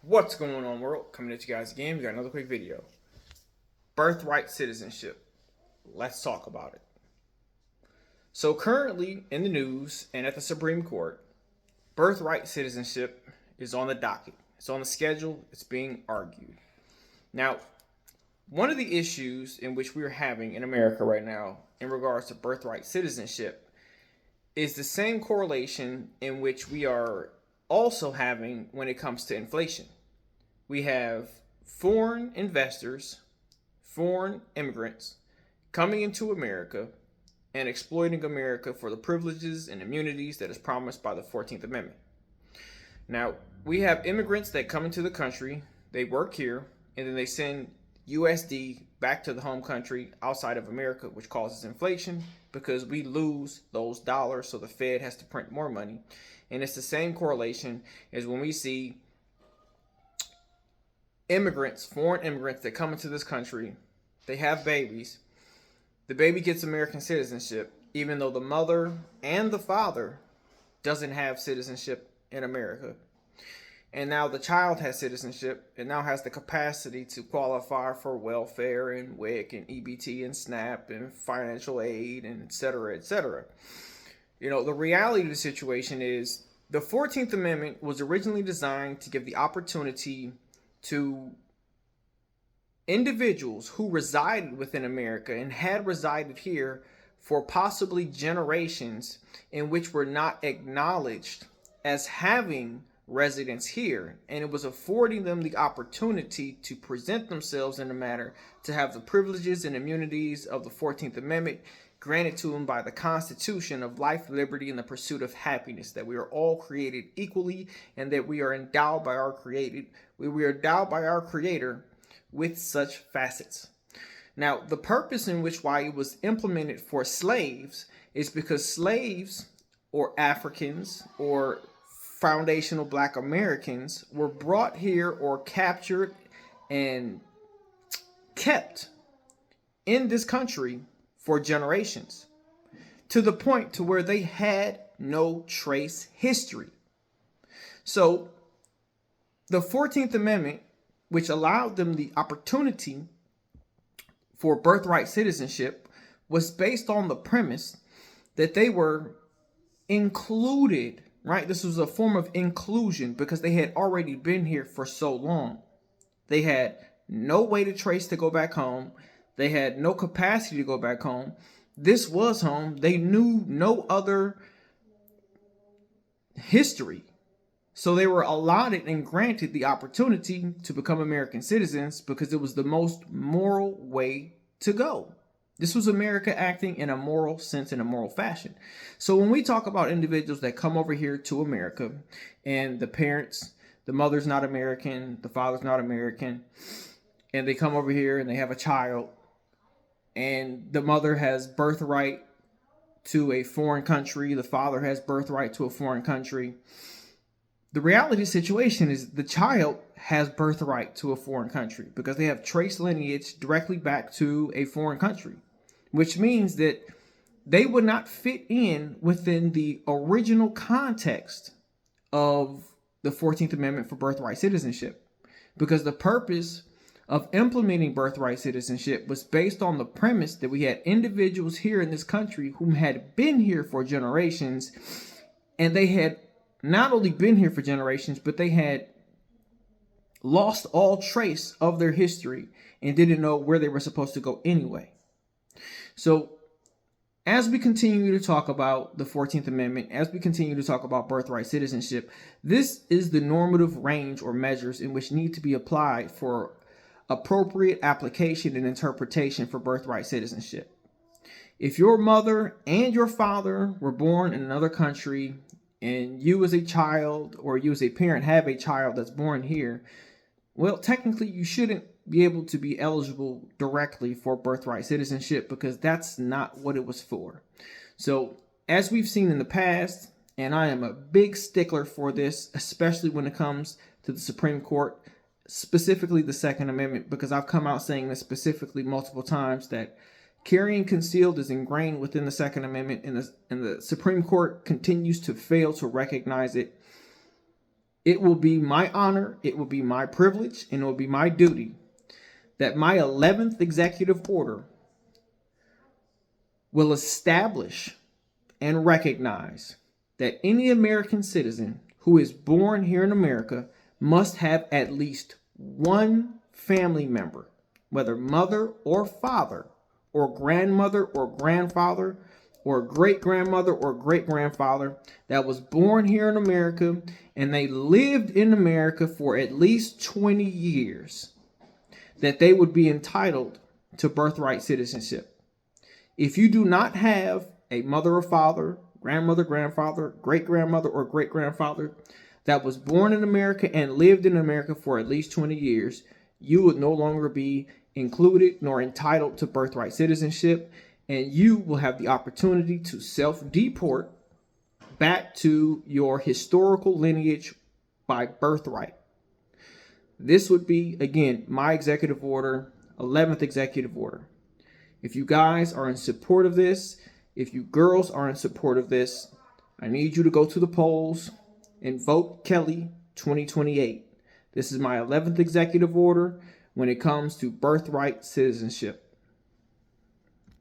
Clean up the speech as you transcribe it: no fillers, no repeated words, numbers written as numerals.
What's going on, world? Coming at you guys again. We got another quick video. Birthright citizenship. Let's talk about it. So, currently in the news and at the Supreme Court, birthright citizenship is on the docket. It's on the schedule. It's being argued. Now, one of the issues in which we're having in America right now in regards to birthright citizenship is the same correlation in which we are also having when it comes to inflation. We have foreign investors, foreign immigrants coming into America and exploiting America for the privileges and immunities that is promised by the 14th Amendment. Now, we have immigrants that come into the country, they work here, and then they send USD back to the home country outside of America, which causes inflation because we lose those dollars, so the Fed has to print more money. And it's the same correlation as when we see immigrants, foreign immigrants that come into this country, they have babies. The baby gets American citizenship, even though the mother and the father doesn't have citizenship in America. And now the child has citizenship and now has the capacity to qualify for welfare and WIC and EBT and SNAP and financial aid and et cetera, et cetera. You know, the reality of the situation is the 14th Amendment was originally designed to give the opportunity to individuals who resided within America and had resided here for possibly generations in which were not acknowledged as having residence here, and it was affording them the opportunity to present themselves in a manner to have the privileges and immunities of the 14th Amendment granted to them by the Constitution of life, liberty, and the pursuit of happiness, that we are all created equally and that we are endowed by our Creator with such facets. Now, the purpose in which why it was implemented for slaves is because slaves or Africans or foundational Black Americans were brought here or captured and kept in this country for generations, to the point to where they had no trace history. So the 14th Amendment, which allowed them the opportunity for birthright citizenship, was based on the premise that they were included, right? This was a form of inclusion because they had already been here for so long. They had no way to trace to go back home. They had no capacity to go back home. This was home. They knew no other history. So they were allotted and granted the opportunity to become American citizens because it was the most moral way to go. This was America acting in a moral sense, in a moral fashion. So when we talk about individuals that come over here to America and the parents, the mother's not American, the father's not American, and they come over here and they have a child, and the mother has birthright to a foreign country, the father has birthright to a foreign country. The reality of the situation is the child has birthright to a foreign country because they have trace lineage directly back to a foreign country, which means that they would not fit in within the original context of the 14th Amendment for birthright citizenship, because the purpose of implementing birthright citizenship was based on the premise that we had individuals here in this country who had been here for generations, and they had not only been here for generations, but they had lost all trace of their history and didn't know where they were supposed to go anyway. So as we continue to talk about the 14th Amendment, as we continue to talk about birthright citizenship, this is the normative range or measures in which need to be applied for appropriate application and interpretation for birthright citizenship. If your mother and your father were born in another country, and you as a child or you as a parent have a child that's born here, well, technically you shouldn't be able to be eligible directly for birthright citizenship because that's not what it was for. So as we've seen in the past, and I am a big stickler for this, especially when it comes to the Supreme Court, specifically the Second Amendment, because I've come out saying this specifically multiple times, that carrying concealed is ingrained within the Second Amendment, and the Supreme Court continues to fail to recognize it. it will be my honor, it will be my privilege, and it will be my duty that my 11th executive order will establish and recognize that any American citizen who is born here in America must have at least one family member, whether mother or father, or grandmother or grandfather, or great grandmother or great grandfather, that was born here in America and they lived in America for at least 20 years, that they would be entitled to birthright citizenship. If you do not have a mother or father, grandmother, grandfather, great grandmother, or great grandfather that was born in America and lived in America for at least 20 years, you would no longer be included nor entitled to birthright citizenship, and you will have the opportunity to self-deport back to your historical lineage by birthright. This would be, again, my executive order, 11th executive order. If you guys are in support of this, if you girls are in support of this, I need you to go to the polls and vote Kelly 2028. This is my 11th executive order when it comes to birthright citizenship.